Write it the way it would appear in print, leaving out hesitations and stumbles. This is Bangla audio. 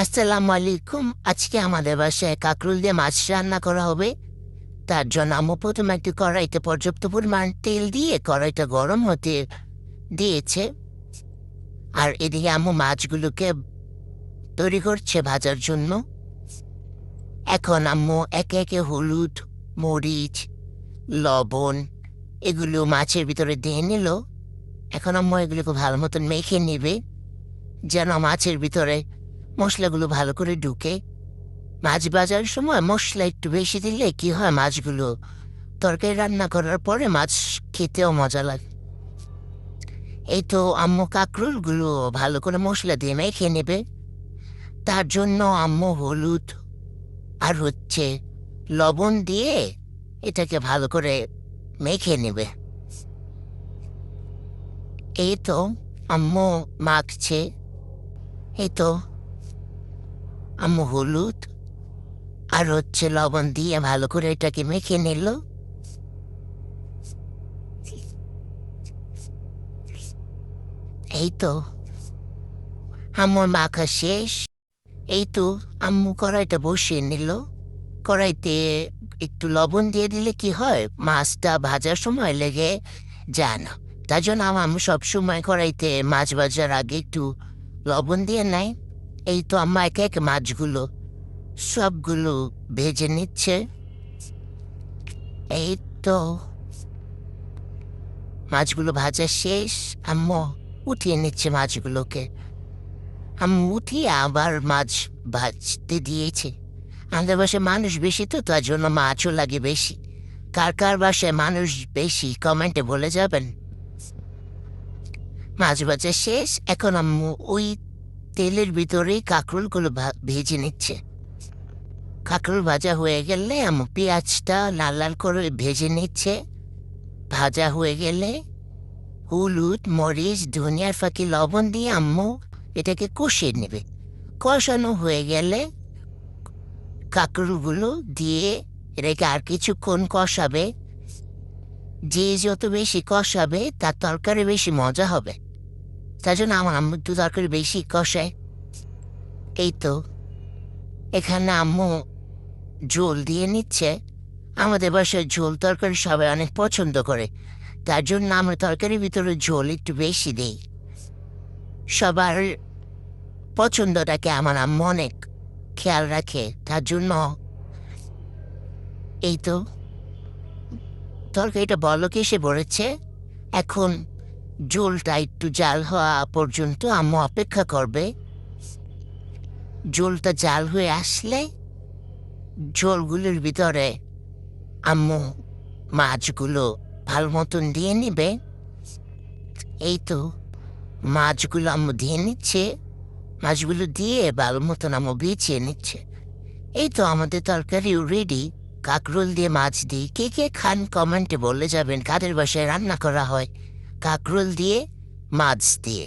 আসসালামু আলাইকুম। আজকে আমাদের বাসায় কাঁকরোল দিয়ে মাছ রান্না করা হবে। তার জন্য আম্মু প্রথমে একটি কড়াইতে পর্যাপ্ত পরিমাণ তেল দিয়ে কড়াইটা গরম হতে দিয়েছে। আর এদিকে আম্মু মাছগুলোকে তৈরি করছে ভাজার জন্য। এখন আম্মু একে একে হলুদ, মরিচ, লবণ এগুলো মাছের ভিতরে দিয়ে নিল। এখন আম্মু এগুলোকে ভালো মতন মেখে নেবে, যেন মাছের ভিতরে মশলাগুলো ভালো করে ঢুকে। মাছ ভাজার সময় মশলা একটু বেশি দিলে কি হয়, মাছগুলো তরকারি রান্না করার পরে মাছ খেতেও মজা লাগে। এই তো আম্মু কাঁকরোলগুলো ভালো করে মশলা দিয়ে মেখে নেবে। তার জন্য আম্মু হলুদ আর লবণ দিয়ে এটাকে ভালো করে মেখে নেবে। এই তো আম্মু মাখছে। এই তো আম্মু হলুদ আর লবণ দিয়ে ভালো করে এটাকে মেখে নিল। এই তো আম্মুর মাখা শেষ। এই তো আম্মু কড়াইটা বসিয়ে নিল। কড়াইতে একটু লবণ দিয়ে দিলে কি হয়, মাছটা ভাজার সময় লেগে যায় না। তার জন্য আমার আম্মু সবসময় কড়াইতে মাছ ভাজার আগে একটু লবণ দিয়ে নেয়। এই তো আম্মা একে একে মাছগুলো সবগুলো ভেজে নিচ্ছে। এই তো মাছগুলো ভাজা শেষ। আম্মু উঠিয়ে নিচ্ছে মাছগুলোকে। আম্মু উঠিয়ে আবার মাছ ভাজতে দিয়েছে। আমাদের বাসায় মানুষ বেশি, তো তার জন্য মাছও লাগে বেশি। কার কার বাসায় মানুষ বেশি কমেন্টে বলে যাবেন। মাছ ভাজা শেষ। এখন আম্মু ওই তেলের ভিতরেই কাঁকরোলগুলো ভেজে নিচ্ছে। কাঁকরোল ভাজা হয়ে গেলে আম্মু পেঁয়াজটা লাল লাল করে ভেজে নিচ্ছে। ভাজা হয়ে গেলে হলুদ, মরিচ, ধনিয়ার ফাঁকি, লবণ দিয়ে আম্মু এটাকে কষিয়ে নেবে। কষানো হয়ে গেলে কাঁকরোলগুলো দিয়ে এটাকে আর কিছুক্ষণ কষাবে। যে যত বেশি কষাবে তার তরকারি বেশি মজা হবে। তার জন্য আমার আম্মু একটু তরকারি বেশি কষায়। এই তো এখানে আম্মু ঝোল দিয়ে নিচ্ছে। আমাদের বাসায় ঝোল তরকারি সবাই অনেক পছন্দ করে। তার জন্য আমরা তরকারির ভিতরে ঝোল একটু বেশি দিই। সবার পছন্দটাকে আমার আম্মু অনেক খেয়াল রাখে। তার জন্য এই তো তরকারিটা বলক এসে পড়েছে। এখন ঝোলটা একটু জাল হওয়া পর্যন্ত আম্মু অপেক্ষা করবে। ঝোলটা জাল হয়ে আসলে ঝোলগুলোর ভিতরে আম্মু মাছগুলো ভালো মতন দিয়ে নিবে। এই তো মাছগুলো আম্মু দিয়ে নিচ্ছে। মাছগুলো দিয়ে ভালো মতন আম্মু বেছিয়ে নিচ্ছে। এই তো আমাদের তরকারিও রেডি। কাঁকরোল দিয়ে মাছ দিয়ে কে কে খান কমেন্টে বলে যাবেন। কাদের বাসায় রান্না করা হয় কাঁকরোল দিয়ে মাছ দিয়ে।